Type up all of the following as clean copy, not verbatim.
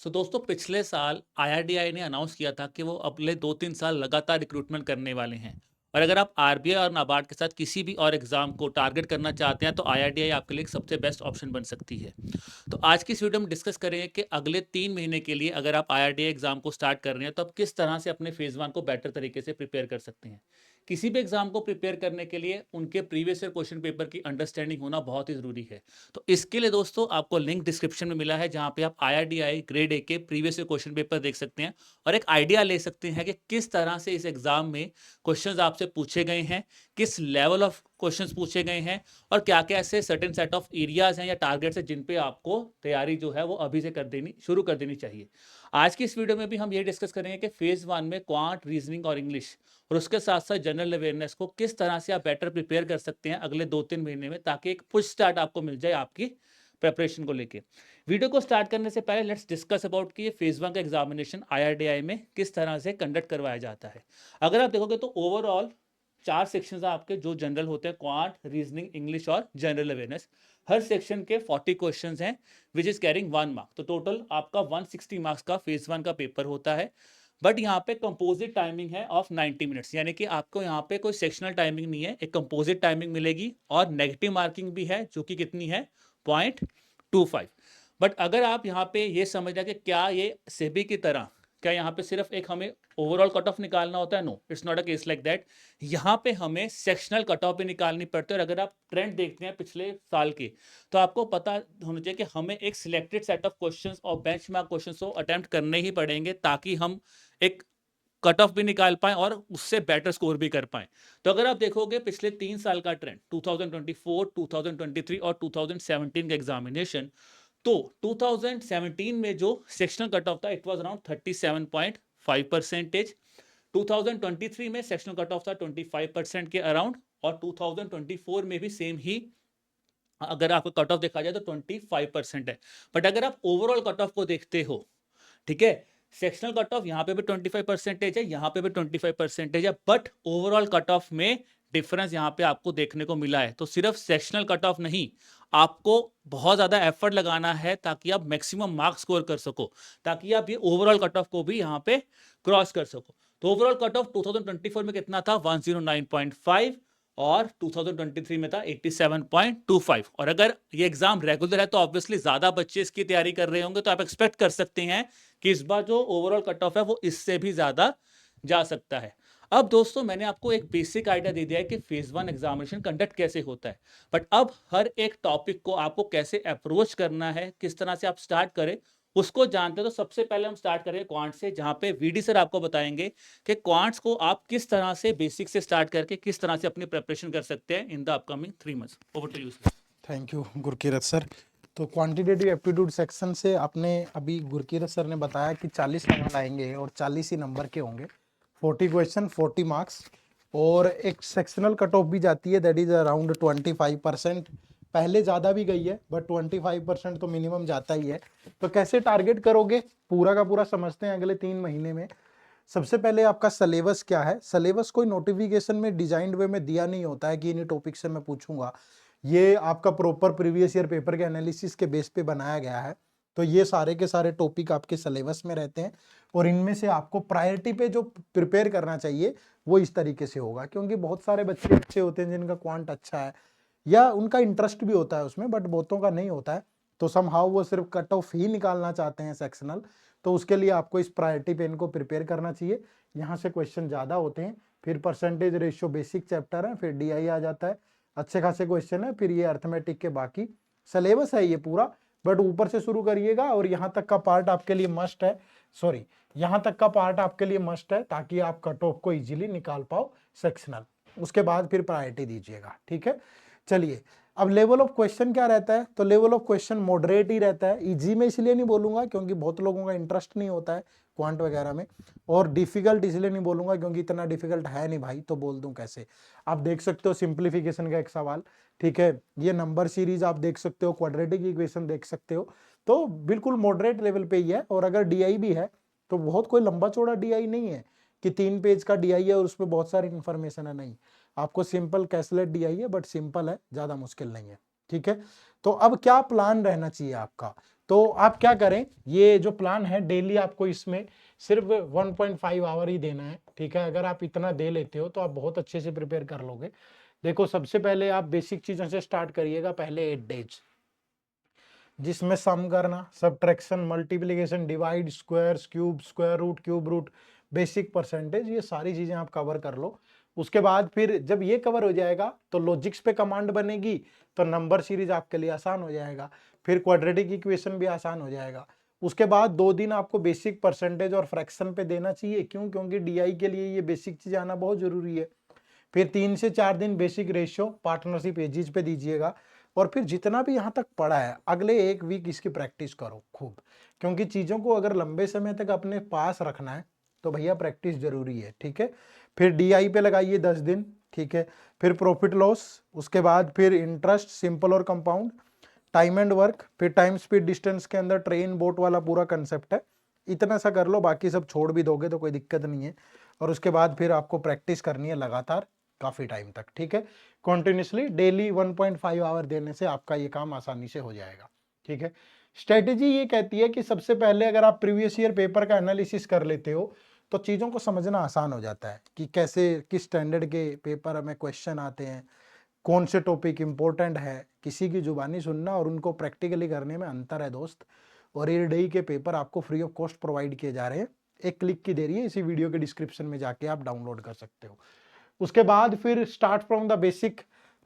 दोस्तों पिछले साल आईआरडीआई ने अनाउंस किया था कि वो अगले 2-3 साल लगातार रिक्रूटमेंट करने वाले हैं। और अगर आप आरबीआई और नाबार्ड के साथ किसी भी और एग्जाम को टारगेट करना चाहते हैं तो आईआरडीआई आपके लिए एक सबसे बेस्ट ऑप्शन बन सकती है। तो आज की इस वीडियो में डिस्कस करेंगे कि अगले 3 महीने के लिए अगर आप आईआरडीआई एग्जाम को स्टार्ट कर रहे हैं तो आप किस तरह से अपने फेज वन को बेटर तरीके से प्रिपेयर कर सकते हैं। किसी भी एग्जाम को प्रिपेयर करने के लिए उनके प्रीवियस ईयर क्वेश्चन पेपर की अंडरस्टैंडिंग होना बहुत ही जरूरी है। तो इसके लिए दोस्तों आपको लिंक डिस्क्रिप्शन में मिला है जहां पे आप आईआरडीआई ग्रेड ए के प्रीवियस ईयर क्वेश्चन पेपर देख सकते हैं और एक आइडिया ले सकते हैं कि किस तरह से इस एग्जाम में क्वेश्चंस आपसे पूछे गए हैं, किस लेवल ऑफ क्वेश्चंस पूछे गए हैं और क्या क्या ऐसे सर्टेन सेट ऑफ एरियाज हैं या टारगेट्स हैं जिन पे आपको तैयारी जो है वो अभी से शुरू कर देनी चाहिए। आज की इस वीडियो में भी हम ये डिस्कस करेंगे कि फेज वन में क्वांट, रीजनिंग और इंग्लिश और उसके साथ साथ जनरल अवेयरनेस को किस तरह से आप बेटर प्रिपेयर कर सकते हैं अगले 2-3 महीने में, ताकि एक पुश स्टार्ट आपको मिल जाए आपकी प्रेपरेशन को लेके। वीडियो को स्टार्ट करने से पहले लेट्स डिस्कस अबाउट कि ये फेज वन का एग्जामिनेशन आईआरडीआई में किस तरह से कंडक्ट करवाया जाता है। अगर आप देखोगे तो ओवरऑल 4 सेक्शंस आपके जो जनरल होते हैं, क्वांट, रीजनिंग, इंग्लिश और जनरल अवेयरनेस। हर सेक्शन के 40 क्वेश्चंस हैं विच इज कैरिंग 1 मार्क। तो टोटल आपका 160 मार्क्स का फेज वन का पेपर होता है। बट यहाँ पे कंपोजिट टाइमिंग है ऑफ 90 मिनट्स, यानी कि आपको यहाँ पे कोई सेक्शनल टाइमिंग नहीं है, एक कंपोजिट टाइमिंग मिलेगी और नेगेटिव मार्किंग भी है जो कि कितनी है, 0.25। बट अगर आप यहाँ पे ये समझ रहे कि क्या ये सेबी की तरह क्या यहाँ पे सिर्फ एक हमें ओवरऑल कट ऑफ निकालना होता है, no it's not a case like that. यहाँ पे हमें सेक्शनल कट ऑफ भी निकालनी पड़ती है और अगर आप ट्रेंड देखते हैं पिछले साल के तो आपको पता होना चाहिए कि हमें एक सिलेक्टेड सेट ऑफ क्वेश्चंस और बेंचमार्क क्वेश्चंस को अटेम्प्ट करने ही पड़ेंगे ताकि हम एक कट ऑफ भी निकाल पाए और उससे बेटर स्कोर भी कर पाए। तो अगर आप देखोगे पिछले 3 साल का ट्रेंड 2024, 2023 और 2017 का एग्जामिनेशन, तो 2017 में जो सेक्शनल कट ऑफ था इट वाज अराउंड 37.5%। 2023 में सेक्शनल कट ऑफ था 25% के अराउंड और 2024 में भी सेम ही अगर आपको कट ऑफ देखा जाए तो 25% है। बट अगर आप ओवरऑल कट ऑफ को देखते हो, ठीक है, सेक्शनल कट ऑफ यहाँ पे भी 25% है, यहाँ पे भी 25% है, बट ओवरऑल कट ऑफ में डिफरेंस यहाँ पे आपको देखने को मिला है। तो सिर्फ सेक्शनल कट ऑफ नहीं, आपको बहुत ज्यादा एफर्ट लगाना है ताकि आप मैक्सिमम मार्क्स स्कोर कर सको, ताकि आप ये ओवरऑल कट ऑफ को भी यहाँ पे क्रॉस कर सको। तो ओवरऑल कट ऑफ 2024 में कितना था, 109.5 और 2023 में था 87.25। और अगर ये एग्जाम रेगुलर है तो ऑब्वियसली ज्यादा बच्चे इसकी तैयारी कर रहे होंगे, तो आप एक्सपेक्ट कर सकते हैं कि इस बार जो ओवरऑल कट ऑफ है वो इससे भी ज्यादा जा सकता है। अब दोस्तों मैंने आपको एक बेसिक आइडिया दे दिया है कि फेज वन एग्जामिनेशन कंडक्ट कैसे होता है, बट अब हर एक टॉपिक को आपको कैसे अप्रोच करना है, किस तरह से आप स्टार्ट करें उसको जानते हैं। तो सबसे पहले हम स्टार्ट करेंगे क्वांट से, जहां पे वीडी सर आपको बताएंगे कि क्वांट्स को आप किस तरह से बेसिक से स्टार्ट करके किस तरह से अपनी प्रिपरेशन कर सकते हैं in the upcoming 3 months. Over to you sir. Thank you Gurkirat sir. तो क्वांटिटेटिव एप्टीट्यूड सेक्शन से आपने अभी गुरकीरत सर ने बताया कि 40 नंबर आएंगे और 40 ही नंबर के होंगे, 40 क्वेश्चन 40 मार्क्स, और एक सेक्शनल कट ऑफ भी जाती है, दैट इज अराउंड 25%। पहले ज़्यादा भी गई है बट 25% तो मिनिमम जाता ही है। तो कैसे टारगेट करोगे, पूरा का पूरा समझते हैं अगले 3 महीने में। सबसे पहले आपका सिलेबस क्या है। सिलेबस कोई नोटिफिकेशन में डिजाइंड वे में दिया नहीं होता है कि इन्हीं टॉपिक से मैं पूछूंगा, ये आपका प्रॉपर प्रीवियस ईयर पेपर के एनालिसिस के बेस पे बनाया गया है। तो ये सारे के सारे टॉपिक आपके सिलेबस में रहते हैं और इनमें से आपको प्रायोरिटी पे जो प्रिपेयर करना चाहिए वो इस तरीके से होगा, क्योंकि बहुत सारे बच्चे अच्छे होते हैं जिनका क्वांट अच्छा है या उनका इंटरेस्ट भी होता है उसमें, बट बहुतों का नहीं होता है। तो समहाउ वो सिर्फ कट ऑफ ही निकालना चाहते हैं सेक्शनल, तो उसके लिए आपको इस प्रायोरिटी पे इनको प्रिपेयर करना चाहिए। यहाँ से क्वेश्चन ज़्यादा होते हैं, फिर परसेंटेज रेशियो बेसिक चैप्टर है, फिर डीआई आ जाता है, अच्छे खासे क्वेश्चन है, फिर ये अर्थमेटिक के बाकी सिलेबस है ये पूरा। बट ऊपर से शुरू करिएगा और यहाँ तक का पार्ट आपके लिए मस्ट है, सॉरी यहाँ तक का पार्ट आपके लिए मस्ट है ताकि आप कट ऑफ को इजीली निकाल पाओ सेक्शनल। उसके बाद फिर प्रायोरिटी दीजिएगा, ठीक है। चलिए, अब लेवल ऑफ क्वेश्चन क्या रहता है, तो लेवल ऑफ क्वेश्चन मॉडरेट ही रहता है। इजी में इसलिए नहीं बोलूंगा क्योंकि बहुत लोगों का इंटरेस्ट नहीं होता है क्वांट वगैरह में, और डिफिकल्ट इसलिए नहीं बोलूंगा क्योंकि इतना डिफिकल्ट है नहीं भाई, तो बोल दूं कैसे। आप देख सकते हो सिंप्लीफिकेशन का एक सवाल, ठीक है, ये नंबर सीरीज आप देख सकते हो, क्वाड्रेटिक इक्वेशन देख सकते हो, तो बिल्कुल मॉडरेट लेवल पे ही है। और अगर डीआई भी है तो बहुत कोई लंबा चौड़ा डीआई नहीं है कि 3 पेज का डीआई है और उसमें बहुत सारी इंफॉर्मेशन है, नहीं, आपको सिंपल कैसलेट डीआई है, बट सिंपल है, ज्यादा मुश्किल नहीं है, ठीक है। तो अब क्या प्लान रहना चाहिए आपका, तो आप क्या करें, ये जो प्लान है डेली आपको इसमें सिर्फ 1.5 आवर ही देना है, ठीक है। अगर आप इतना दे लेते हो तो आप बहुत अच्छे से प्रिपेयर कर लोगे। देखो सबसे पहले आप बेसिक चीजों से स्टार्ट करिएगा, पहले 8 डेज, जिसमें सम करना, subtraction, multiplication, divide, squares, cube, square root, cube root, basic percentage, ये सारी चीजें आप कवर कर लो। उसके बाद फिर जब ये कवर हो जाएगा तो लॉजिक्स पे कमांड बनेगी, तो नंबर सीरीज आपके लिए आसान हो जाएगा, फिर क्वाड्रेटिक इक्वेशन भी आसान हो जाएगा। उसके बाद 2 दिन आपको बेसिक परसेंटेज और फ्रैक्शन पे देना चाहिए, क्यों? क्योंकि डीआई के लिए ये बेसिक चीज आना बहुत जरूरी है। फिर 3 से 4 दिन बेसिक रेशियो, पार्टनरशिप एजिज पे दीजिएगा। और फिर जितना भी यहाँ तक पढ़ा है अगले 1 वीक इसकी प्रैक्टिस करो खूब, क्योंकि चीज़ों को अगर लंबे समय तक अपने पास रखना है तो भैया प्रैक्टिस जरूरी है, ठीक है। फिर डीआई पे लगाइए 10 दिन, ठीक है। फिर प्रॉफिट लॉस, उसके बाद फिर इंटरेस्ट, सिंपल और कंपाउंड, टाइम एंड वर्क, फिर टाइम स्पीड डिस्टेंस के अंदर ट्रेन बोट वाला पूरा कंसेप्ट है। इतना सा कर लो, बाकी सब छोड़ भी दोगे तो कोई दिक्कत नहीं है। और उसके बाद फिर आपको प्रैक्टिस करनी है लगातार काफी टाइम तक, ठीक है। कॉन्टिन्यूसली डेली 1.5 आवर देने से आपका ये काम आसानी से हो जाएगा, ठीक है। स्ट्रेटेजी ये कहती है कि सबसे पहले अगर आप प्रीवियस ईयर पेपर का एनालिसिस कर लेते हो तो चीजों को समझना आसान हो जाता है कि कैसे किस स्टैंडर्ड के पेपर में क्वेश्चन आते हैं, कौन से टॉपिक इंपॉर्टेंट है। किसी की जुबानी सुनना और उनको प्रैक्टिकली करने में अंतर है दोस्त। और ये डे के पेपर आपको फ्री ऑफ कॉस्ट प्रोवाइड किए जा रहे हैं, एक क्लिक की देरी है, इसी वीडियो के डिस्क्रिप्शन में जाके आप डाउनलोड कर सकते हो। उसके बाद फिर स्टार्ट फ्रॉम द बेसिक,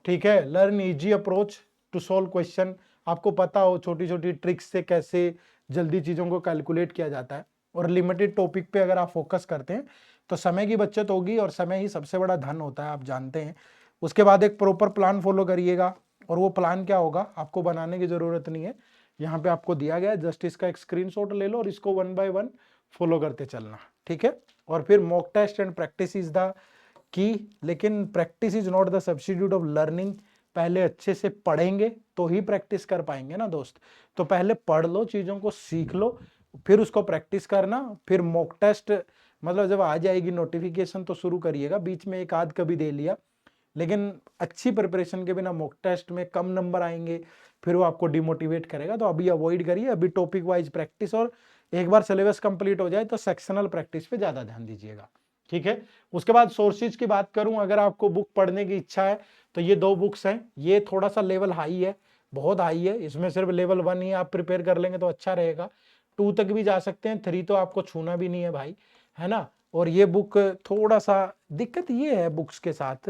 ठीक है, learn easy approach to solve question. आपको पता हो छोटी छोटी ट्रिक्स से कैसे जल्दी चीज़ों को कैलकुलेट किया जाता है। और लिमिटेड टॉपिक पे अगर आप फोकस करते हैं तो समय की बचत होगी, और समय ही सबसे बड़ा धन होता है, आप जानते हैं। उसके बाद एक प्रॉपर प्लान फॉलो करिएगा, और वो प्लान क्या होगा आपको बनाने की जरूरत नहीं है, यहाँ पे आपको दिया गया है, जस्ट इसका एक स्क्रीनशॉट ले लो और इसको 1 बाय 1 फॉलो करते चलना, ठीक है। और फिर mock test and practice is the key, लेकिन practice is not the substitute of learning. पहले अच्छे से पढ़ेंगे तो ही प्रैक्टिस कर पाएंगे ना दोस्त। तो पहले पढ़ लो, चीजों को सीख लो, फिर उसको प्रैक्टिस करना। फिर मॉक टेस्ट मतलब जब आ जाएगी नोटिफिकेशन तो शुरू करिएगा, बीच में एक आध कभी दे लिया, लेकिन अच्छी प्रिपरेशन के बिना मॉक टेस्ट में कम नंबर आएंगे, फिर वो आपको डिमोटिवेट करेगा। तो अभी अवॉइड करिए, अभी टॉपिक वाइज प्रैक्टिस, और एक बार सिलेबस कंप्लीट हो जाए तो सेक्शनल प्रैक्टिस पे ज्यादा ध्यान दीजिएगा, ठीक है। उसके बाद सोर्सेज की बात करूं, अगर आपको बुक पढ़ने की इच्छा है तो ये 2 बुक्स हैं। ये थोड़ा सा लेवल हाई है, बहुत हाई है, इसमें सिर्फ लेवल 1 ही आप प्रिपेयर कर लेंगे तो अच्छा रहेगा। 2 तक भी जा सकते हैं, 3 तो आपको छूना भी नहीं है भाई, है ना। और ये बुक थोड़ा सा दिक्कत ये है बुक्स के साथ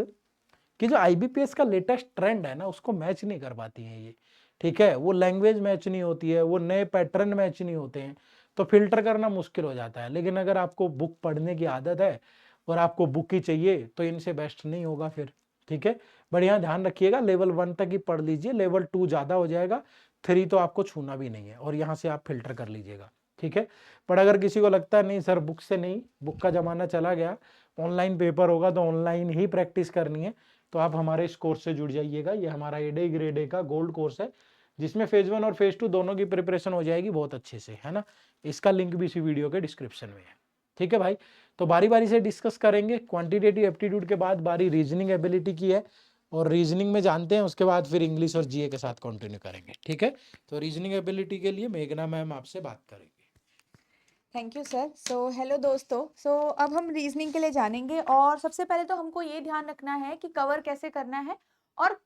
कि जो आईबीपीएस का लेटेस्ट ट्रेंड है ना उसको मैच नहीं कर पाती है ये, ठीक है। वो लैंग्वेज मैच नहीं होती है, वो नए पैटर्न मैच नहीं होते हैं, तो फिल्टर करना मुश्किल हो जाता है। लेकिन अगर आपको बुक पढ़ने की आदत है और आपको बुक ही चाहिए तो इनसे बेस्ट नहीं होगा फिर, ठीक है। बट यहाँ ध्यान रखिएगा लेवल 1 तक ही पढ़ लीजिए, लेवल 2 ज्यादा हो जाएगा, 3 तो आपको छूना भी नहीं है, और यहाँ से आप फिल्टर कर लीजिएगा, ठीक है। पर अगर किसी को लगता है नहीं सर बुक से नहीं, बुक का जमाना चला गया, ऑनलाइन पेपर होगा तो ऑनलाइन ही प्रैक्टिस करनी है, तो आप हमारे इस कोर्स से जुड़ जाइएगा। ये हमारा एडे ग्रेड ए का गोल्ड कोर्स है, जिसमें फेज 1 और फेज 2 दोनों की प्रिपरेशन हो जाएगी बहुत अच्छे से, है ना। इसका लिंक भी इसी वीडियो के डिस्क्रिप्शन में है, ठीक है भाई। तो बारी बारी से डिस्कस करेंगे। क्वांटिटेटिव एप्टीट्यूड के बाद बारी रीजनिंग एबिलिटी की है, और रीजनिंग में जानते हैं, उसके बाद फिर इंग्लिश और जीए के साथ कंटिन्यू करेंगे, ठीक है। तो रीजनिंग एबिलिटी के लिए मेघना मैम आपसे बात करेंगे। Thank you sir. So hello दोस्तों। अब हम रीजनिंग के लिए जानेंगे, और सबसे पहले तो हमको ये ध्यान रखना है कि कवर कैसे करना है, और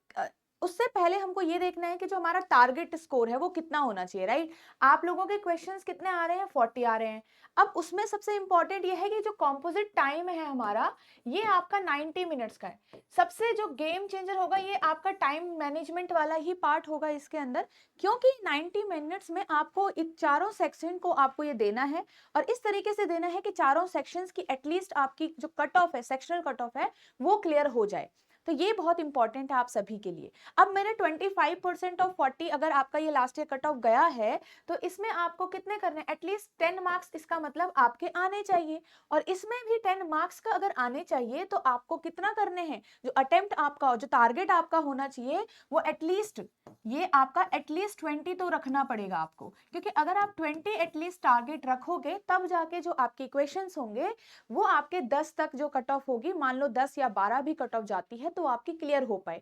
उससे पहले हमको ये देखना है कि जो हमारा टारगेट स्कोर है वो कितना होना चाहिए, राइट। आप लोगों के क्वेश्चंस कितने आ रहे हैं? 40 आ रहे हैं। अब उसमें सबसे इंपॉर्टेंट ये है कि जो कॉम्पोजिट टाइम है हमारा, ये आपका 90 मिनट्स का है। सबसे जो गेम चेंजर होगा ये आपका टाइम मैनेजमेंट वाला ही पार्ट होगा इसके अंदर, क्योंकि 90 मिनट्स में आपको चारों सेक्शन को आपको ये देना है, और इस तरीके से देना है कि चारों सेक्शंस की एटलीस्ट आपकी जो कट ऑफ है, सेक्शनल कट ऑफ है, वो क्लियर हो जाए। तो ये बहुत इंपॉर्टेंट है आप सभी के लिए। अब मेरे 25% ऑफ 40 अगर आपका ये लास्ट ईयर कट ऑफ गया है, तो इसमें आपको कितने करने हैं? एटलीस्ट 10 मार्क्स इसका मतलब आपके आने चाहिए। और इसमें भी 10 मार्क्स का अगर आने चाहिए तो आपको कितना करने हैं? जो अटेम्प्ट आपका, जो टारगेट आपका होना चाहिए, वो एटलीस्ट, ये आपका एटलीस्ट 20 तो रखना पड़ेगा आपको, क्योंकि अगर आप 20 एटलीस्ट टारगेट रखोगे तब जाके जो आपके इक्वेशंस होंगे वो आपके 10 तक जो कट ऑफ होगी, मान लो 10 या 12 भी कट ऑफ जाती है तो आपकी क्लियर हो पाए।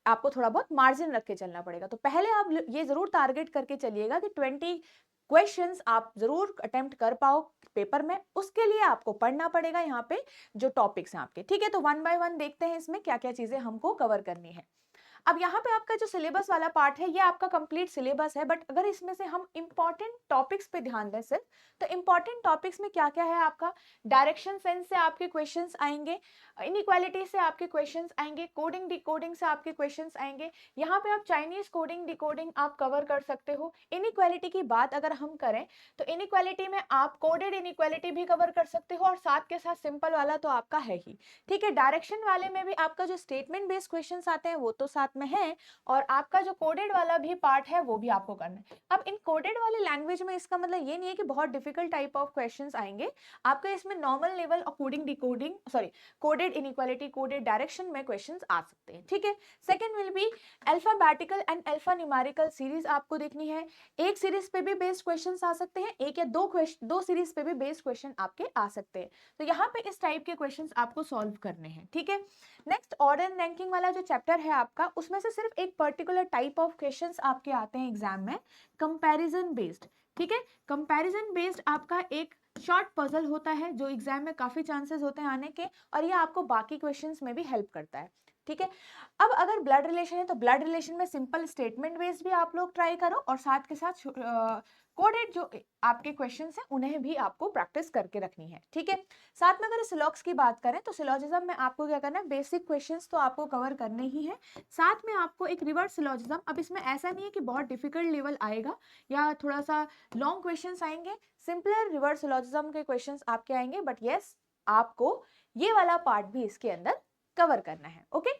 आपको थोड़ा बहुत मार्जिन रख के चलना पड़ेगा। तो पहले आप ये जरूर टारगेट करके चलिएगा कि 20 क्वेश्चंस आप जरूर अटेम्प्ट कर पाओ पेपर में। उसके लिए आपको पढ़ना पड़ेगा यहाँ पे जो टॉपिक्स हैं आपके, ठीक है। तो 1 बाय 1 देखते हैं इसमें क्या क्या चीजें हमको कवर करनी है। अब यहाँ पे आपका जो सिलेबस वाला पार्ट है ये आपका कंप्लीट सिलेबस है, बट अगर इसमें से हम इंपॉर्टेंट टॉपिक्स पे ध्यान दें सिर्फ, तो इंपॉर्टेंट टॉपिक्स में क्या क्या है आपका, डायरेक्शन सेंस से आपके क्वेश्चंस आएंगे, इनइक्वालिटी से आपके क्वेश्चंस आएंगे, कोडिंग डिकोडिंग से आपके क्वेश्चंस आएंगे। यहाँ पे आप चाइनीज कोडिंग डिकोडिंग आप कवर कर सकते हो। इनइक्वालिटी की बात अगर हम करें तो इनइक्वालिटी में आप कोडेड इनइक्वालिटी भी कवर कर सकते हो और साथ के साथ सिंपल वाला तो आपका है ही, ठीक है। डायरेक्शन वाले में भी आपका जो स्टेटमेंट बेस्ड क्वेश्चंस आते हैं वो तो साथ में है, और आपका जो कोडेड वाला भी पार्ट है वो भी आपको करना है। अब इन कोडेड वाले लैंग्वेज में इसका मतलब ये नहीं है कि बहुत डिफिकल्ट टाइप ऑफ क्वेश्चंस आएंगे, आपके इसमें नॉर्मल लेवल और coding decoding sorry coded inequality coded direction में क्वेश्चंस आ सकते हैं, ठीक है। Second will be alphabetical and alpha numerical series आपको देखनी है। एक सीरीज पे भी बेस्ड क्वेश्चंस आ सकते हैं, एक या दो सीरीज पे भी बेस्ड क्वेश्चन आपके आ सकते हैं। तो यहाँ पे इस टाइप के क्वेश्चंस आपको सॉल्व करने हैं, ठीक है। नेक्स्ट ऑर्डर रैंकिंग वाला जो चैप्टर है आपका, उसमें से सिर्फ एक पर्टिकुलर टाइप ऑफ क्वेश्चंस आपके आते हैं एग्जाम में, कंपैरिजन बेस्ड, ठीक है। कंपैरिजन बेस्ड आपका एक शॉर्ट पजल होता है जो एग्जाम में काफी चांसेस होते हैं आने के, और ये आपको बाकी क्वेश्चंस में भी हेल्प करता है, ठीक है। अब अगर ब्लड रिलेशन है तो ब्लड रिलेशन में सिंपल स्टेटमेंट बेस्ड भी आप लोग ट्राई करो, और साथ के साथ कोडेड जो आपके क्वेश्चंस हैं उन्हें भी आपको प्रैक्टिस करके रखनी है, ठीक है। साथ में अगर सिलॉक्स की बात करें तो सिलॉजिज्म में आपको क्या करना है, बेसिक क्वेश्चंस तो आपको कवर करने ही है, साथ में आपको एक रिवर्स सिलॉजिज्म। अब इसमें ऐसा नहीं है कि बहुत डिफिकल्ट लेवल आएगा या थोड़ा सा लॉन्ग क्वेश्चंस आएंगे, सिंपलर रिवर्स सिलॉजिज्म के क्वेश्चंस आपके आएंगे, बट यस आपको ये वाला पार्ट भी इसके अंदर कवर करना है, ओके।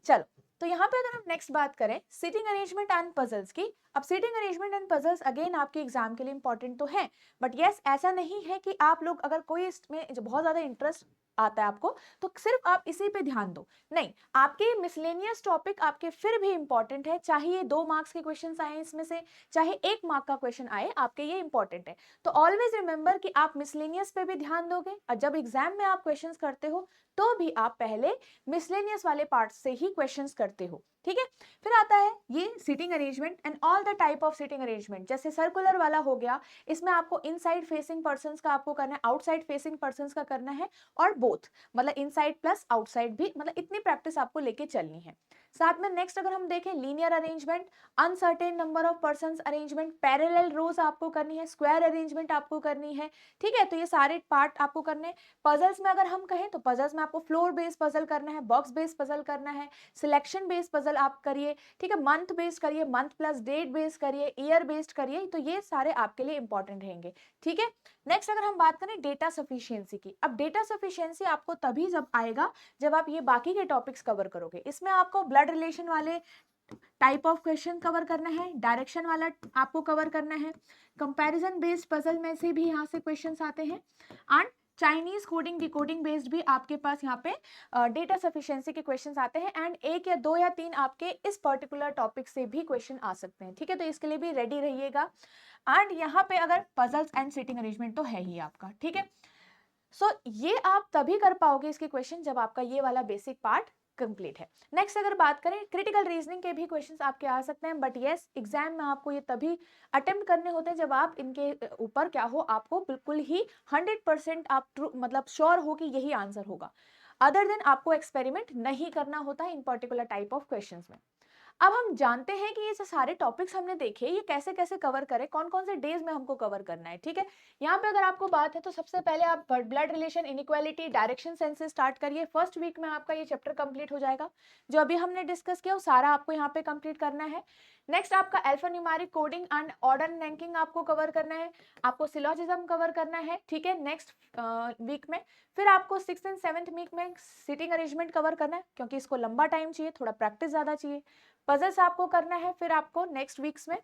चलो, तो यहाँ पे अगर हम नेक्स्ट बात करें सिटिंग अरेंजमेंट एंड पजल्स की। अब sitting arrangement and puzzles again आपके एग्जाम के लिए इंपॉर्टेंट तो है, बट यस ऐसा नहीं है कि आप लोग अगर कोई इसमें जो बहुत ज्यादा इंटरेस्ट आता है आपको तो सिर्फ आप इसी पे ध्यान दो, नहीं, आपके मिसलेनियस टॉपिक आपके फिर भी इंपॉर्टेंट है, चाहे ये 2 मार्क्स के क्वेश्चन आए इसमें से, चाहे 1 मार्क का क्वेश्चन आए, आपके ये इंपॉर्टेंट है। तो ऑलवेज रिमेंबर कि आप मिसलेनियस पे भी ध्यान दोगे, और जब एग्जाम में आप क्वेश्चन करते हो तो भी आप पहले मिसलेनियस वाले पार्ट से ही क्वेश्चंस करते हो, ठीक है। फिर आता है ये seating arrangement and all the type of seating arrangement, जैसे सर्कुलर वाला हो गया, इसमें आपको इनसाइड फेसिंग पर्संस का आपको करना है, आउटसाइड फेसिंग पर्संस का करना है, और बोथ मतलब इनसाइड प्लस आउटसाइड भी, मतलब इतनी प्रैक्टिस आपको लेके चलनी है। साथ में नेक्स्ट अगर हम देखें linear arrangement, uncertain number of persons arrangement, parallel रोज आपको करनी है, स्क्वायर अरेंजमेंट आपको करनी है, ठीक है। तो ये सारे पार्ट आपको करने हैं। पजल्स में अगर हम कहें तो पजल्स में आपको फ्लोर बेस्ड पजल करना है, बॉक्स बेस्ड पजल करना है, सिलेक्शन बेस्ड पजल आप करिए, ठीक है, मंथ बेस्ड करिए, मंथ प्लस डेट बेस्ड करिए, ईयर बेस्ड करिए, तो ये सारे आपके लिए इंपॉर्टेंट रहेंगे, ठीक है। नेक्स्ट अगर हम बात करें डेटा सफिशिएंसी की, अब डेटा सफिशिएंसी आपको तभी जब आएगा जब आप ये बाकी के टॉपिक्स कवर करोगे। इसमें आपको ब्लड रिलेशन वाले टाइप ऑफ क्वेश्चन कवर करना है, डायरेक्शन वाला आपको कवर करना है, कंपैरिजन बेस्ड पजल में से भी यहाँ से क्वेश्चंस आते हैं, and Chinese coding decoding based भी आपके पास यहाँ पे डेटा सफिशिएंसी के क्वेश्चंस आते हैं, एंड 1 या 2 या 3 आपके इस पर्टिकुलर टॉपिक से भी क्वेश्चन आ सकते हैं, ठीक है। तो इसके लिए भी रेडी रहिएगा। एंड यहाँ पे अगर पजल्स एंड सीटिंग अरेंजमेंट तो है ही आपका, ठीक है। सो ये आप तभी कर पाओगे इसके क्वेश्चन जब आपका ये वाला बेसिक पार्ट कंप्लीट है। नेक्स्ट अगर बात करें क्रिटिकल रीजनिंग के भी क्वेश्चंस आपके आ सकते हैं, बट यस एग्जाम में आपको ये तभी अटेम्प्ट करने होते हैं जब आप इनके ऊपर क्या हो, आपको बिल्कुल ही 100% आप ट्रू मतलब श्योर हो कि यही आंसर होगा, अदर देन आपको एक्सपेरिमेंट नहीं करना होता है इन पर्टिकुलर टाइप ऑफ क्वेश्चंस में। अब हम जानते हैं कि ये जो सारे टॉपिक्स हमने देखे ये कैसे कैसे कवर करें, कौन कौन से डेज में हमको कवर करना है, ठीक है। यहाँ पे अगर आपको बात है तो सबसे पहले आप blood relation, inequality, direction sense से स्टार्ट करिए। फर्स्ट वीक में आपका ये चैप्टर कंप्लीट हो जाएगा, जो अभी हमने डिस्कस किया वो सारा आपको यहाँ पे कंप्लीट करना है। नेक्स्ट आपका alpha numeric coding and order ranking आपको कवर करना है, आपको सिलॉजिज्म कवर करना है, ठीक है, नेक्स्ट वीक में। फिर आपको 6th एंड 7th वीक में सीटिंग अरेंजमेंट कवर करना है, क्योंकि इसको लंबा टाइम चाहिए, थोड़ा प्रैक्टिस ज्यादा चाहिए। पजल्स आपको करना है फिर आपको नेक्स्ट वीक्स में,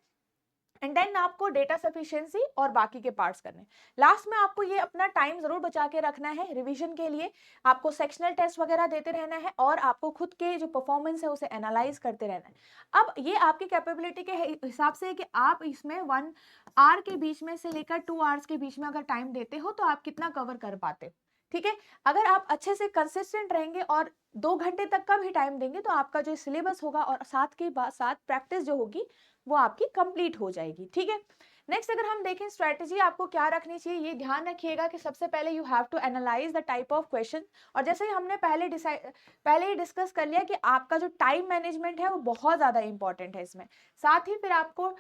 एंड देन आपको डेटा सफिशिएंसी और बाकी के पार्ट्स करने। लास्ट में आपको ये अपना टाइम जरूर बचा के रखना है रिवीजन के लिए, आपको सेक्शनल टेस्ट वगैरह देते रहना है, और आपको खुद के जो परफॉर्मेंस है उसे एनालाइज करते रहना है। अब ये आपकी कैपेबिलिटी के हिसाब से है कि आप इसमें 1 आवर के बीच में से लेकर 2 आवर्स के बीच में अगर टाइम देते हो तो आप कितना कवर कर पाते हो, ठीक है? अगर आप अच्छे से कंसिस्टेंट रहेंगे और 2 घंटे तक का भी टाइम देंगे तो आपका जो सिलेबस होगा और साथ प्रैक्टिस जो होगी वो आपकी कंप्लीट हो जाएगी, ठीक है? नेक्स्ट अगर हम देखें स्ट्रैटेजी आपको क्या रखनी चाहिए, ये ध्यान रखिएगा कि सबसे पहले you have to analyse the type of question. और जैसे ही हमने पहले ही डिस्कस कर लिया कि आपका जो टाइम मैनेजमेंट है वो बहुत ज़्यादा इंपॉर्टेंट है इसमें। साथ ही फिर आपको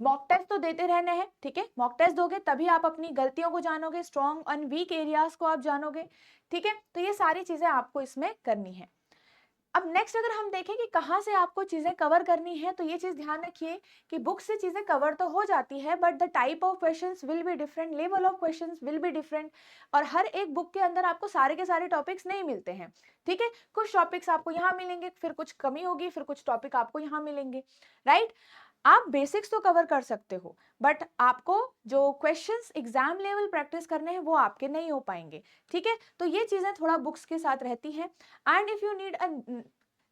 मॉक टेस्ट तो देते रहने हैं, ठीक है? मॉक टेस्ट दोगे तभी आप अपनी गलतियों को जानोगे, स्ट्रॉन्ग एंड वीक एरियाज को आप जानोगे, ठीक है? तो ये सारी चीजें आपको इसमें करनी है। अब नेक्स्ट अगर हम देखें कि कहाँ से आपको चीजें कवर करनी है, तो ये चीज ध्यान रखिए कि बुक से चीजें कवर तो हो जाती है but the type of questions will be different, level of questions will be different, और हर एक बुक के अंदर आपको सारे के सारे टॉपिक्स नहीं मिलते हैं, ठीक है? कुछ टॉपिक्स आपको यहाँ मिलेंगे, फिर कुछ कमी होगी, फिर कुछ टॉपिक आपको यहाँ मिलेंगे, राइट? आप बेसिक्स तो कवर कर सकते हो बट आपको जो क्वेश्चंस एग्जाम लेवल प्रैक्टिस करने हैं वो आपके नहीं हो पाएंगे, ठीक है? तो ये चीजें थोड़ा बुक्स के साथ रहती हैं। And if you need a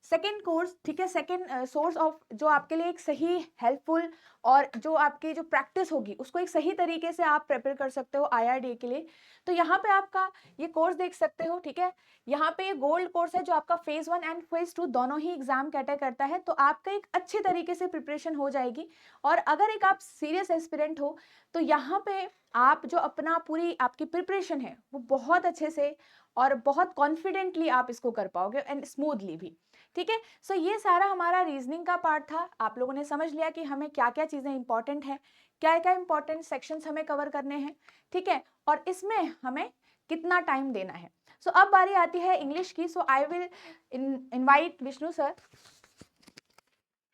second course, ठीक है, सेकेंड सोर्स ऑफ जो आपके लिए एक सही हेल्पफुल और जो आपकी जो प्रैक्टिस होगी उसको एक सही तरीके से आप प्रिपेयर कर सकते हो IRDA के लिए, तो यहाँ पे आपका ये कोर्स देख सकते हो, ठीक है? यहाँ पे ये गोल्ड कोर्स है जो आपका फेज 1 एंड फेज 2 दोनों ही एग्जाम कैटर करता है, तो आपका एक अच्छे तरीके से प्रिपरेशन हो जाएगी। और अगर एक आप सीरियस एस्पिरेंट हो तो यहाँ पे आप जो अपना पूरी आपकी प्रिपरेशन है वो बहुत अच्छे से और बहुत कॉन्फिडेंटली आप इसको कर पाओगे एंड स्मूथली भी, ठीक है? सो ये सारा हमारा रीजनिंग का पार्ट था। आप लोगों ने समझ लिया कि हमें क्या क्या चीज़ें इंपॉर्टेंट है, क्या क्या इंपॉर्टेंट सेक्शंस हमें कवर करने हैं, ठीक है? और इसमें हमें कितना टाइम देना है। सो अब बारी आती है इंग्लिश की। So I will invite Vishnu sir.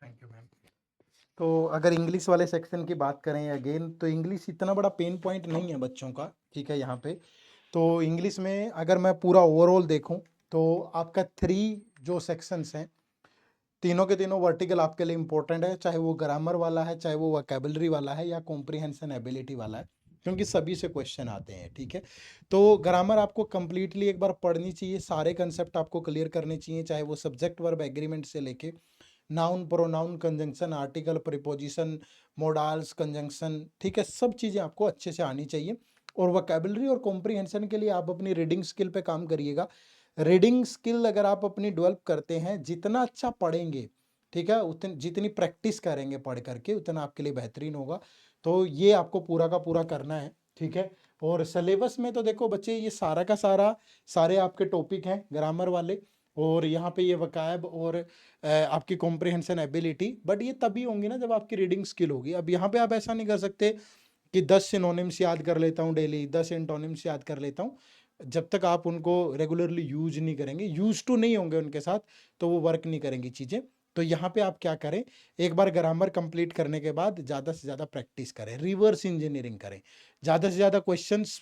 Thank you ma'am. तो अगर इंग्लिश वाले सेक्शन की बात करें अगेन, तो इंग्लिश इतना बड़ा पेन पॉइंट नहीं है बच्चों का, ठीक है? यहाँ पे तो इंग्लिश में अगर मैं पूरा ओवरऑल देखूं तो आपका 3 जो सेक्शंस हैं, तीनों के तीनों वर्टिकल आपके लिए इंपॉर्टेंट है, चाहे वो ग्रामर वाला है, चाहे वो वोकैबुलरी वाला है, या कॉम्प्रिहेंशन एबिलिटी वाला है, क्योंकि सभी से क्वेश्चन आते हैं, ठीक है? तो ग्रामर आपको कंप्लीटली एक बार पढ़नी चाहिए, सारे कंसेप्ट आपको क्लियर करने चाहिए, चाहे वो सब्जेक्ट वर्ब एग्रीमेंट से लेके noun pronoun conjunction article preposition modals conjunction, ठीक है? सब चीज़ें आपको अच्छे से आनी चाहिए। और वोकैबुलरी और कॉम्प्रिहेंशन के लिए आप अपनी रीडिंग स्किल पे काम करिएगा। रीडिंग स्किल अगर आप अपनी डेवलप करते हैं, जितना अच्छा पढ़ेंगे, ठीक है, उतनी जितनी प्रैक्टिस करेंगे पढ़ करके, उतना आपके लिए बेहतरीन होगा। तो ये आपको पूरा का पूरा करना है, ठीक है? और सिलेबस में तो देखो बच्चे, ये सारा का सारा सारे आपके टॉपिक हैं ग्रामर वाले, और यहाँ पे ये वकाब और आपकी कॉम्प्रिहेंशन एबिलिटी, बट ये तभी होंगी ना जब आपकी रीडिंग स्किल होगी। अब यहाँ पे आप ऐसा नहीं कर सकते कि 10 सिनोनिम्स याद कर लेता हूँ डेली, 10 एंटोनिम्स याद कर लेता हूँ। जब तक आप उनको रेगुलरली यूज नहीं करेंगे, यूज टू नहीं होंगे उनके साथ, तो वो वर्क नहीं करेंगी चीज़ें। तो यहाँ पे आप क्या करें, एक बार ग्रामर कंप्लीट करने के बाद ज़्यादा से ज़्यादा प्रैक्टिस करें, रिवर्स इंजीनियरिंग करें, ज़्यादा से ज़्यादा क्वेश्चंस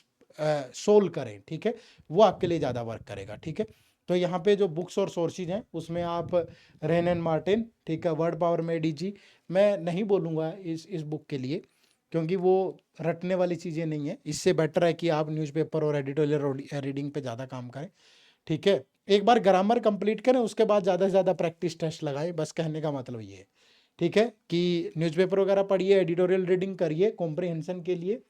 सोल्व करें, ठीक है? वो आपके लिए ज़्यादा वर्क करेगा, ठीक है? तो यहाँ पे जो बुक्स और सोर्सेज हैं उसमें आप रेन एंड मार्टिन, ठीक है, वर्ड पावर में डीजी, मैं नहीं बोलूँगा इस बुक के लिए, क्योंकि वो रटने वाली चीज़ें नहीं है। इससे बेटर है कि आप न्यूज़पेपर और एडिटोरियल रीडिंग पे ज़्यादा काम करें, ठीक है? एक बार ग्रामर कंप्लीट करें, उसके बाद ज़्यादा से ज़्यादा प्रैक्टिस टेस्ट लगाएं, बस कहने का मतलब ये है, ठीक है? कि न्यूज़पेपर वगैरह पढ़िए, एडिटोरियल रीडिंग करिए कॉम्प्रिहेंशन के लिए,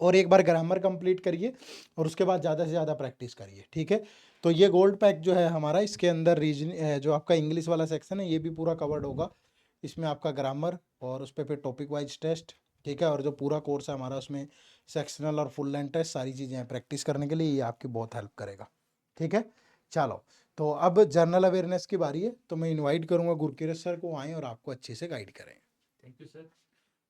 और एक बार ग्रामर कंप्लीट करिए, और उसके बाद ज़्यादा से ज़्यादा प्रैक्टिस करिए, ठीक है? तो ये गोल्ड पैक जो है हमारा, इसके अंदर जो आपका इंग्लिश वाला सेक्शन है ये भी पूरा कवर्ड होगा। इसमें आपका ग्रामर और उस पर फिर टॉपिक वाइज टेस्ट, ठीक है? और जो पूरा कोर्स है हमारा उसमें सेक्शनल और फुल लेंथ टेस्ट, सारी चीज़ें हैं प्रैक्टिस करने के लिए, ये आपकी बहुत हेल्प करेगा, ठीक है? चलो, तो अब जनरल अवेयरनेस की बारी है, तो मैं इनवाइट करूँगा गुरकीरत सर को, आएँ और आपको अच्छे से गाइड करें। Thank you sir.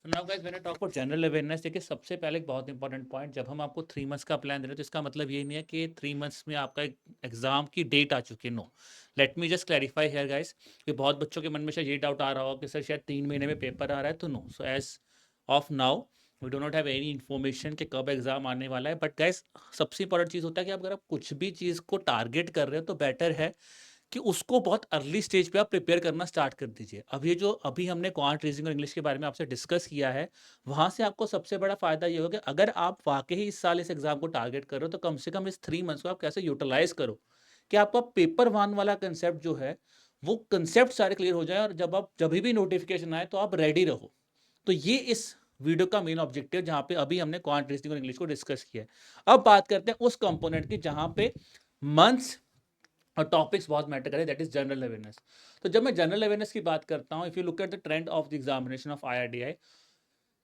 So now guys, when I talk about general awareness, देखिए सबसे पहले एक बहुत इंपॉर्टेंट पॉइंट, जब हम आपको 3 मंथ्स का प्लान दे रहे हैं तो इसका मतलब ये नहीं है कि 3 मंथ्स में आपका एग्जाम की डेट आ चुकी है। No, let me just clarify here guys, कि बहुत बच्चों के मन में शायद ये डाउट आ रहा हो कि सर शायद 3 महीने में पेपर आ रहा है, तो no, so as of now we do not have any information कि कब एग्जाम आने वाला है। बट गाइस, सबसे इंपॉर्टेंट चीज़ होता है कि अगर आप कुछ भी चीज़ को टारगेट कर रहे हो तो बेटर है कि उसको बहुत अर्ली स्टेज पे आप प्रिपेयर करना स्टार्ट कर दीजिए। अब ये जो अभी हमने क्वांट रीजनिंग और इंग्लिश के बारे में आपसे डिस्कस किया है, वहाँ से आपको सबसे बड़ा फ़ायदा ये होगा कि अगर आप वाकई इस साल इस एग्ज़ाम को टारगेट कर रहे हो, तो कम से कम इस 3 मंथ्स को आप कैसे यूटिलाइज़ करो कि आपका पेपर 1 वाला कंसेप्ट जो है, वो कंसेप्ट सारे क्लियर हो जाए, और जब भी नोटिफिकेशन आए तो आप रेडी रहो। तो ये इस वीडियो का मेन ऑब्जेक्टिव, जहाँ पे अभी हमने क्वांट रीजनिंग और इंग्लिश को डिस्कस किया है। अब बात करते हैं उस कंपोनेंट की जहाँ पे मंथ्स और टॉपिक्स बहुत मैटर करें, दैट इज जनरल अवेयरनेस। तो जब मैं जनरल अवेयरनेस की बात करता हूँ, if you look at the trend of the examination of IRDI,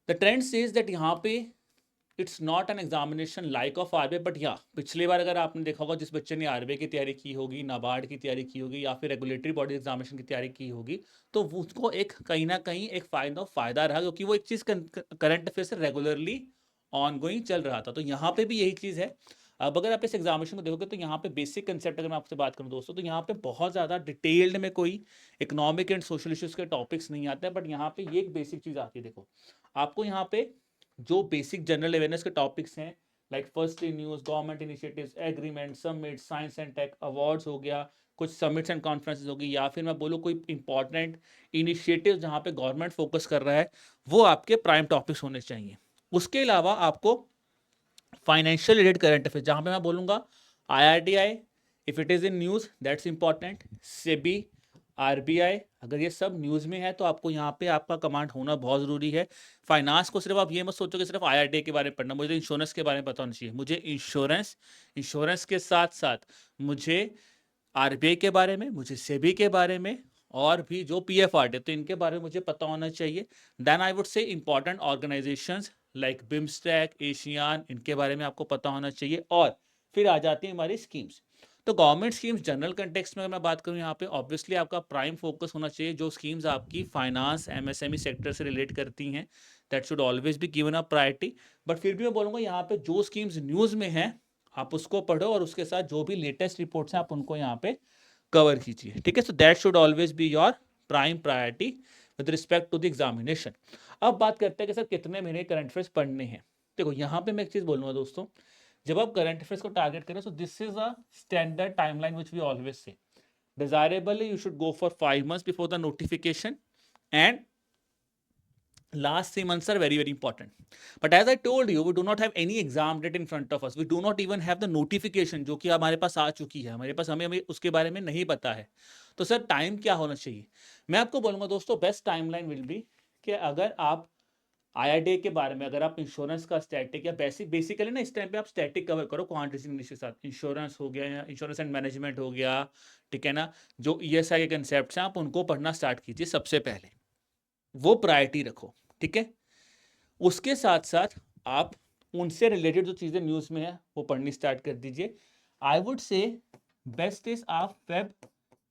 the trend says that यहाँ पे it's not an examination like of RBI, but या पिछली बार अगर आपने देखा होगा, जिस बच्चे ने आरबीआई की तैयारी की होगी, नाबार्ड की तैयारी की होगी, या फिर रेगुलेटरी बॉडी एग्जामिनेशन की तैयारी की होगी, तो उसको एक कहीं ना कहीं एक फायदा रहा, क्योंकि वो एक चीज़ करंट अफेयर से रेगुलरली ऑन गोइंग चल रहा था। तो यहाँ पे भी यही चीज़ है। अब अगर आप इस एग्जामिनेशन को देखोगे तो यहाँ पे बेसिक कंसेप्ट अगर मैं आपसे बात करूँ दोस्तों, तो यहाँ पे बहुत ज़्यादा डिटेल्ड में कोई इकोनॉमिक एंड सोशल इश्यूज के टॉपिक्स नहीं आते हैं, बट यहाँ पे ये एक बेसिक चीज़ आती है। देखो, आपको यहाँ पे जो बेसिक जनरल अवेयरनेस के टॉपिक्स हैं, like firstly news, government initiatives, agreement, summit, science and tech, awards हो गया, कुछ समिट्स एंड कॉन्फ्रेंसेस होगी, या फिर मैं बोलूँ कोई इंपॉर्टेंट इनिशिएटिव जहाँ पे गवर्नमेंट फोकस कर रहा है, वो आपके प्राइम टॉपिक्स होने चाहिए। उसके अलावा आपको फाइनेंशियल रिलेटेड करंट अफेयर, जहाँ पे मैं बोलूँगा IRDI, if it is in news that's important, SEBI, RBI, अगर ये सब न्यूज़ में है तो आपको यहाँ पे आपका कमांड होना बहुत ज़रूरी है। फाइनेंस को सिर्फ आप ये मत सोचो कि सिर्फ IRDI के बारे में पढ़ना, मुझे इंश्योरेंस के बारे में पता होना चाहिए, मुझे इंश्योरेंस के साथ साथ मुझे RBI के बारे में, मुझे सेबी के बारे में, और भी जो PFRDA, तो इनके बारे में मुझे पता होना चाहिए। Then I would say important organisations like BIMSTEC, ASEAN, इनके बारे में आपको पता होना चाहिए। और फिर आ जाती है हमारी स्कीम्स। तो गवर्नमेंट स्कीम्स जनरल कंटेक्स्ट में अगर मैं बात करूं, यहाँ पे ऑब्वियसली आपका प्राइम फोकस होना चाहिए जो स्कीम्स आपकी फाइनेंस, MSME सेक्टर से रिलेट करती हैं, that should always be given a priority. But फिर भी मैं बोलूँगा यहाँ पे जो स्कीम्स न्यूज़ में हैं आप उसको पढ़ो, और उसके साथ जो भी लेटेस्ट रिपोर्ट्स हैं आप उनको यहाँ पे कवर कीजिए, ठीक है। So that should always be your prime priority with respect to the examination. अब बात करते हैं कि सर कितने महीने करंट अफेयर्स पढ़ने हैं। देखो, यहाँ पे मैं एक चीज़ बोलूँगा दोस्तों, जब आप करंट अफेयर्स को टारगेट करें, so this is a standard timeline which we always say, desirably you should go for 5 months before the notification, and last 3 months are very very important. But as I told you, we do not have any exam date in front of us, we do not even have the notification जो कि हमारे पास आ चुकी है, हमारे पास हमें उसके बारे में नहीं पता है। तो सर टाइम क्या होना चाहिए? मैं आपको बोलूँगा दोस्तों, बेस्ट टाइमलाइन विल बी कि अगर आप IRDA के बारे में, अगर आप इंश्योरेंस का स्टैटिक या बेसिकली ना इस टाइम पे आप स्टैटिक कवर करो क्वांटिटी इंग्लिश के साथ, इंश्योरेंस हो गया या इंश्योरेंस एंड मैनेजमेंट हो गया, ठीक है ना, जो ESI के कंसेप्ट हैं आप उनको पढ़ना स्टार्ट कीजिए सबसे पहले, वो प्रायोरिटी रखो, ठीक है। उसके साथ साथ आप उनसे रिलेटेड जो चीज़ें न्यूज़ में है वो पढ़नी स्टार्ट कर दीजिए। आई वुड से बेस्ट इज आप फेब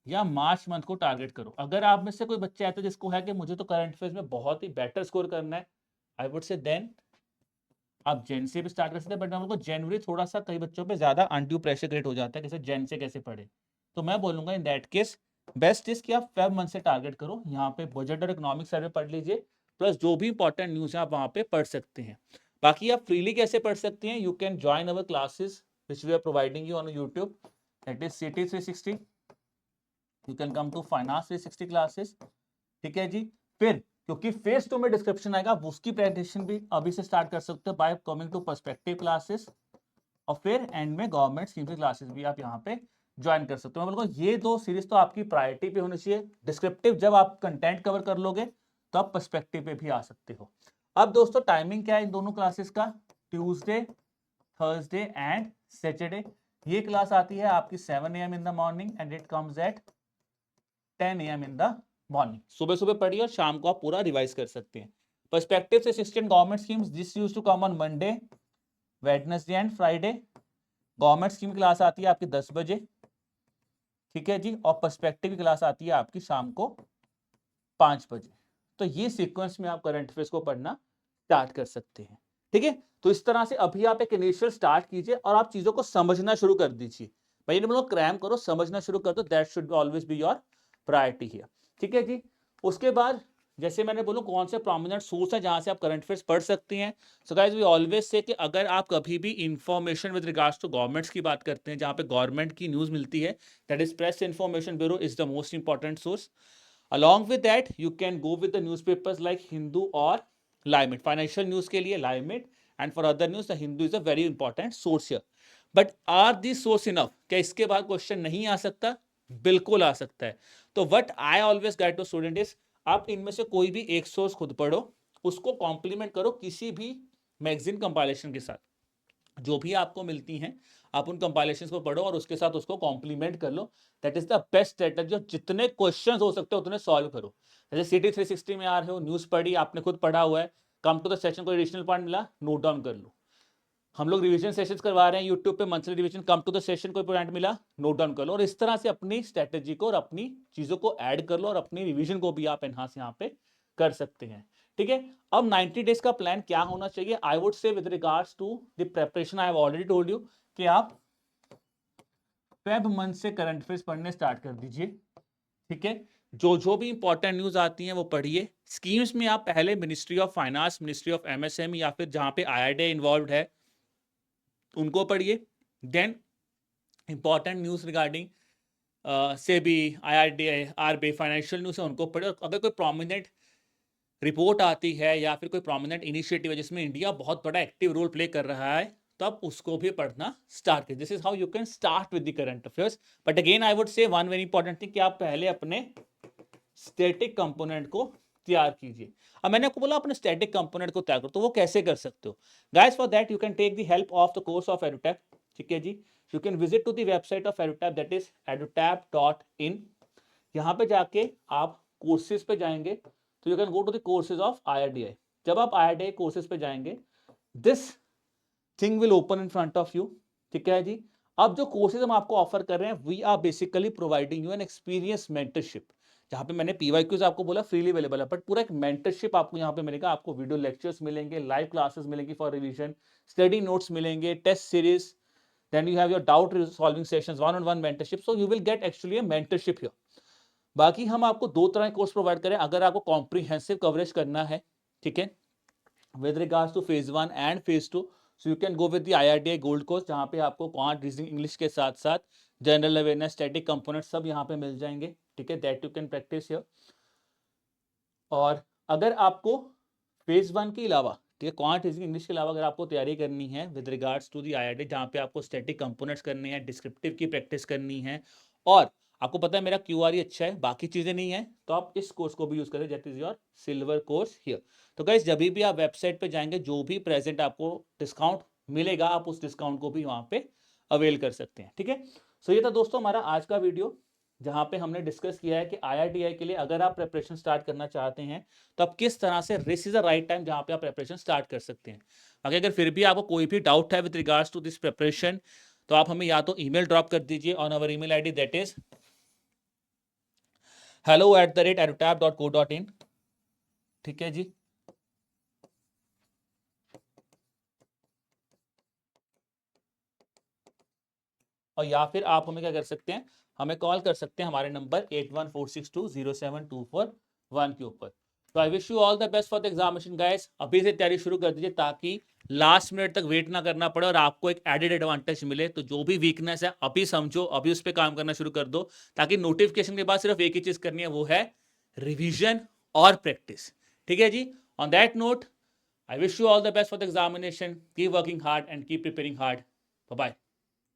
या मार्च मंथ को टारगेट करो। अगर आप में से कोई बच्चा ऐसा जिसको है कि मुझे तो करंट अफेयर्स में बहुत ही बेटर स्कोर करना है, आई वुड से देन आप जैन से भी स्टार्ट कर सकते हैं। बट हमको जनवरी थोड़ा सा कई बच्चों पे ज्यादा अनड्यू प्रेशर क्रिएट हो जाता है कि जैन से कैसे पढ़े, तो मैं बोलूंगा in that case best is कि आप फेब मंथ से टारगेट करो। यहाँ पे बजट और इकोनॉमिक सर्वे पढ़ लीजिए, प्लस जो भी इंपॉर्टेंट न्यूज है आप वहाँ पे पढ़ सकते हैं। बाकी आप फ्रीली कैसे पढ़ सकते हैं, you can join our classes which we are providing you on YouTube, that is CT 360, you can come to finance 360 classes, ठीक है जी। फिर क्योंकि फेज 2 में डिस्क्रिप्शन आएगा, आप उसकी प्रेजेंटेशन भी अभी से स्टार्ट कर सकते हो by coming to perspective classes, और फिर एंड में गवर्नमेंट स्कीम की क्लासेस भी आप यहाँ पे ज्वाइन कर सकते हो। मैं बोलूँगा ये दो सीरीज तो आपकी प्रायोरिटी पे होनी चाहिए। डिस्क्रिप्टिव जब आप कंटेंट कवर कर लोगे तो आप पर्सपेक्टिव पे भी आ सकते हो। अब दोस्तों टाइमिंग क्या है इन दोनों क्लासेस का, ट्यूसडे, थर्सडे एंड सैटरडे। ये क्लास आती है आपकी 7 AM in the morning and it comes at 10 AM in the morning. सुबह सुबह पढ़िए और शाम को आप पूरा रिवाइज कर सकते हैं। पर्सपेक्टिव से assistant government schemes this used to come on Monday, Wednesday and Friday. Government scheme class आती है आपकी 10 बजे, ठीक है जी, और पर्सपेक्टिव की क्लास आती है आपकी शाम को 5 बजे। तो ये सीक्वेंस में आप करंट अफेयर्स को पढ़ना स्टार्ट कर सकते हैं, ठीक है। तो इस तरह से अभी आप एक इनिशियल स्टार्ट कीजिए और आप चीजों को समझना शुरू कर दीजिए। भाई ने बोला क्रैम करो, समझना शुरू कर दो, that should always be your priority here, ठीक है जी। उसके बाद जैसे मैंने बोलूं कौन से प्रोमिनेंट सोर्स है जहां से आप करंट अफेयर्स पढ़ सकते हैं। सो गाइस वी ऑलवेज से कि अगर आप कभी भी information with regards to governments की बात करते हैं, जहां पे गवर्नमेंट की न्यूज मिलती है, that is press information bureau is the most important source. Along with that, you can go with the newspapers like Hindu or Limit. Financial news के लिए Limit, and for other news, the Hindu is a very important source here. But are these source enough? क्या इसके बाद question नहीं आ सकता? बिल्कुल आ सकता है। तो what I always guide to student is आप इनमें से कोई भी एक सोर्स खुद पढ़ो उसको कॉम्प्लीमेंट करो किसी भी मैगजीन कंपाइलेशन के साथ, जो भी आपको मिलती हैं आप उन कंपाइलेशंस को पढ़ो और उसके साथ उसको कॉम्प्लीमेंट कर लो। That is the best strategy. जितने क्वेश्चंस हो सकते हो उतने सॉल्व करो। जैसे सिटी 360 में आ रहे हो, न्यूज़ पढ़ी, आपने खुद पढ़ा हुआ है, कम टू द सेशन, कोई एडिशनल पॉइंट मिला, नोट डाउन कर लो। हम लोग रिवीजन सेशंस करवा रहे हैं यूट्यूब पे, monthly revision, come to the session कोई पॉइंट मिला, नोट डाउन कर लो। और इस तरह से अपनी स्ट्रेटेजी को और अपनी चीजों को ऐड कर लो और अपनी रिवीजन को भी आप एनहांस यहाँ पे कर सकते हैं। ठीक है, अब 90 डेज का प्लान क्या होना चाहिए? I would say with regards to the preparation, I have already told you कि आप फेब मंथ से करंट अफेयर्स पढ़ने स्टार्ट कर दीजिए। ठीक है, जो भी इंपॉर्टेंट न्यूज आती हैं वो पढ़िए। स्कीम्स में आप पहले ministry of finance, ministry of MSME या फिर जहां पे आईआरडीआई इन्वॉल्व है उनको पढ़िए। Then important news regarding SEBI, IRDI, RBI, financial news है उनको पढ़िए। अगर कोई प्रोमिनेंट रिपोर्ट आती है या फिर कोई प्रोमिनेंट इनिशिएटिव है जिसमें इंडिया बहुत बड़ा एक्टिव रोल प्ले कर रहा है, तब उसको भी पढ़ना स्टार्ट कीजिए। This is how you can start with the current affairs. But again I would से वन वेरी इंपॉर्टेंट थिंग कि आप पहले अपने स्टैटिक कंपोनेंट को तैयार कीजिए। अब मैंने आपको बोला अपने स्टैटिक कंपोनेंट को तैयार करो, तो वो कैसे कर सकते हो guys? For that you can take the help of the course of Edutap. ठीक है जी, you can visit to the website of Edutap, that is edutap.in। यहाँ पे जाके आप कोर्सेज पे जाएंगे तो you can go to the courses of IRDI। जब आप IRDI कोर्सेज पे जाएंगे, this thing will open in front of you. ठीक है जी, अब जो कोर्सेज हम आपको ऑफर कर रहे हैं, we are basically providing you an experience mentorship. जहाँ पे मैंने PYQs आपको बोला फ्रीली अवेलेबल है, बट पूरा एक मेंटरशिप आपको यहाँ पे मिलेगा। आपको वीडियो लेक्चर्स मिलेंगे, लाइव क्लासेस मिलेंगी फॉर रिवीजन, स्टडी नोट्स मिलेंगे, test series, then you have your doubt solving sessions, one on one mentorship. So you will get actually a mentorship here. बाकी हम आपको दो तरह के कोर्स प्रोवाइड करें अगर आपको कॉम्प्रिहेंसिव कवरेज करना है। ठीक है, with regards two phase 1 and phase 2, so you can go with the IRDI gold course, जहाँ पे आपको क्वांट, रीजनिंग, इंग्लिश के साथ साथ जनरल अवेयरनेस, स्टैटिक कंपोनेंट सब यहाँ पे मिल जाएंगे। ठीक है, that you can practice here. और अगर आपको फेज 1 के अलावा, ठीक है, क्वांट, रीजनिंग, इंग्लिश के अलावा अगर आपको तैयारी करनी है with regards to the IRDI, जहाँ पे आपको स्टैटिक कंपोनेंट्स करने हैं, डिस्क्रिप्टिव की प्रैक्टिस करनी है, और आपको पता है मेरा QR ही अच्छा है, बाकी चीजें नहीं है, तो आप इस कोर्स को भी यूज करें, that is your silver course here. तो गाइस, जब भी आप वेबसाइट पे जाएंगे, जो भी प्रेजेंट आपको डिस्काउंट मिलेगा, आप उस डिस्काउंट को भी वहां पे अवेल कर सकते हैं। ठीक है, सो ये था दोस्तों हमारा आज का वीडियो, जहां पे हमने डिस्कस किया है कि IRDI के लिए अगर आप प्रिपरेशन स्टार्ट करना चाहते हैं तो आप किस तरह से, this is the right time जहां पे आप प्रिपरेशन स्टार्ट कर सकते हैं। अगर फिर भी आपको कोई भी डाउट है with regards to this preparation, तो आप हमें या तो ईमेल ड्रॉप कर दीजिए on our email ID, that is hello@edutap.co.in। ठीक है जी, और या फिर आप हमें क्या कर सकते हैं, हमें कॉल कर सकते हैं हमारे नंबर 8146207241 के ऊपर। तो I wish you all the best for the examination guys. अभी से तैयारी शुरू कर दीजिए ताकि लास्ट मिनट तक वेट ना करना पड़े और आपको एक एडेड एडवांटेज मिले। तो जो भी वीकनेस है अभी समझो, अभी उस पर काम करना शुरू कर दो, ताकि नोटिफिकेशन के बाद सिर्फ एक ही चीज करनी है, वो है रिविजन और प्रैक्टिस। ठीक है जी, on that note I wish you all the best for the examination. Keep working hard and keep preparing hard. Bye-bye.